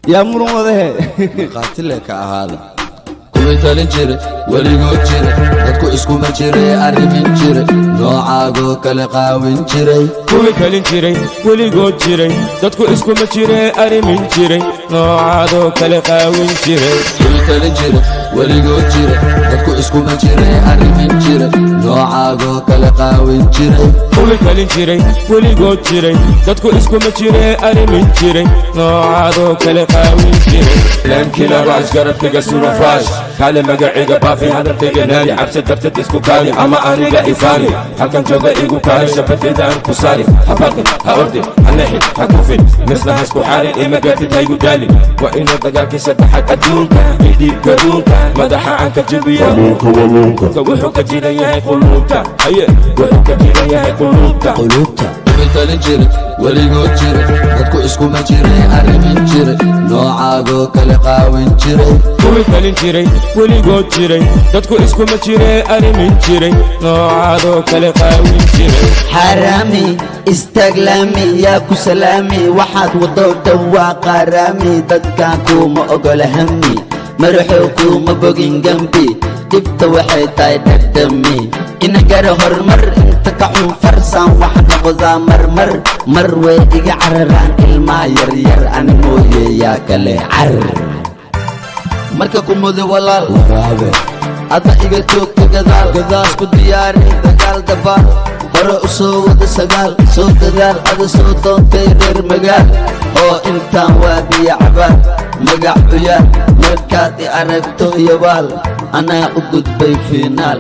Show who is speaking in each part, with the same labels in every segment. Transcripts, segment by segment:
Speaker 1: يا مرون هذا
Speaker 2: قاتلك هذا كوي تلنجري وليغو جيري dadku isku ma jiray arrimin jiray noocaago kala qaawin jiray
Speaker 3: كوي تلنجري وليغو جيري dadku isku ma jiray arrimin jiray noocaago kala qaawin jiray
Speaker 2: كوي تلنجري وليغو جيري dadku isku ma jiray arrimin jiray noocaago kala qaawin jiray
Speaker 3: كوي تلنجري وليغو جيري dadku isku ma jiray arrimin jiray noocaago kala qaawin jiray
Speaker 4: لكن راش قربتك سورفاش كالي مقعيقة بافي هذا بتقناني عبسة درتت اسكو كالي اما اني لا إفاني هكذا جوغا ايقو كالي شبت اذا انكو سالي هباقي هاوردي هنحي هكوفي مثل هسكو حالي اما قاتي تايقو دالي وإنو دقاكي ستحك ادونكا يديك قدونكا مدحا عنك جبيا ولونكا وحوكا جينا ياهي قلوبتا هيا وحوكا جينا ياهي قلوبتا
Speaker 2: كوي تلنجري وليغو جيري dadku isku ma jiray arrimin jiray noocaago kala qaawin jiray
Speaker 3: كوي تلنجري وليغو جيري dadku isku ma jiray arrimin jiray noocaago kala qaawin jiray
Speaker 1: حرامي استغلامي يا كسلامي واحد وضو دوا قرامي ددكاكو ما أقول همي مرحوكو ما بقين جنبي دبت وحيد دمي إن جرى هرمر انت كعون فرسان واحد غزا مرمر مروي إيجا عرران الماء ير أنا موي يا كلي عر مرككم مذي ولال أتا إيجا توك كذال كذاس كدياري دقال دبار hore u soo wada sagaal soo dadaal ada soo doontay reer magaal oo intaan waa biyo cabaal magac cuyaan markaad i aragto yabaal anaa u gudbay fiinaal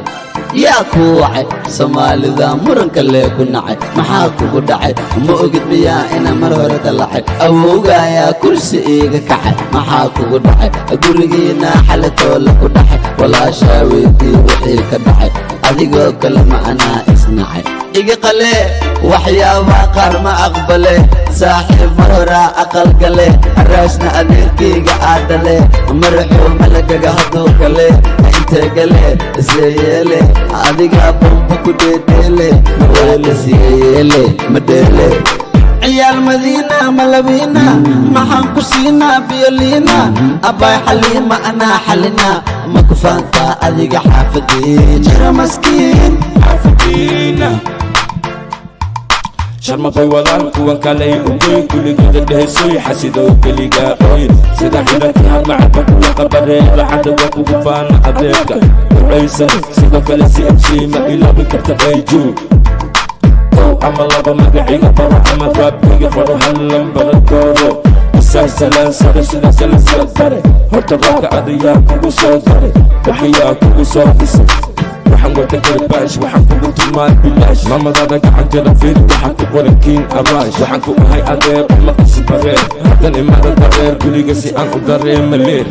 Speaker 1: yaa kuu wacay soomaalida muranka lee ku nacay maxaa kugu dhacay ma ogid miyaa ina mar hore dalacay awowgaayaa kursi iiga kacay maxaa kugu dhacay gurigiina xalatoola ku dhacay walaashaa weydii wixii ka dhacay adigoo kale ma anaa isnacay iga qale waxyaabaa qaar ma aqbale saaxiib mar horaa aqal gale araashna adeerkayga aadale maraxuu malagaga hadduu gale intee gale isyeyeele adigaa bamba ku dheedheele waala siyeyeele madheele ciyaal madiina malabiina maxaan ku siinaa biyoliina abbaay xaliima anaa xalina ma ku faantaa adiga xaafadii jira maskiin
Speaker 3: xaafadiina شرم بيوضان كوان كالي أبوي كل جودة دهسوي حسيدو كليقا قوي سيدا حيرتها مع بكوة قبرين لحد وكو بفان أبيبكا ورئيسا سيدا كالسي أمسي ما إلا بكرتا بيجو أما الله بمقعيقا برا أما فابقيقا فروحا لنبغا كورو سلسلة سلسلة سلسلة داري هرتا راكا عديا كوكو صوتاري وحيا كوكو صوتي waxaan wada garbash waxaan kugu tilmaan bilaash maamadaada gacanteda fiir waxaan ku qoran kiin araash waxaan ku ahay adeer maqasi bareer haddan imaada dareer guliga si aan u dareema leer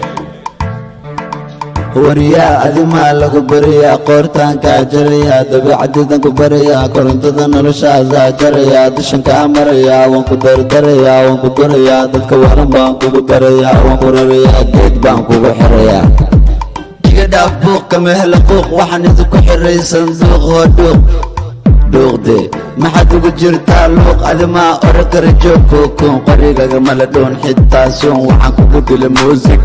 Speaker 1: waryaa adimaa lagu barayaa qoortaan kaa jarayaa dabiicadiidan ku barayaa korontada noloshaasaa jarayaa dushan kaa marayaa waan ku dardarayaa waan ku durayaa dadka waran baan kugu barayaa waan ku rarayaa geed baan kugu xirayaa dhaaf buuq kama hela quuq waxaan idinku xiray sanduuq hoo dhuuqde maxaad ugu jirtaa luuq adimaa ora kara joog kookoon qorigaga mala dhoon xitaa soon waxaan kugu dila muusig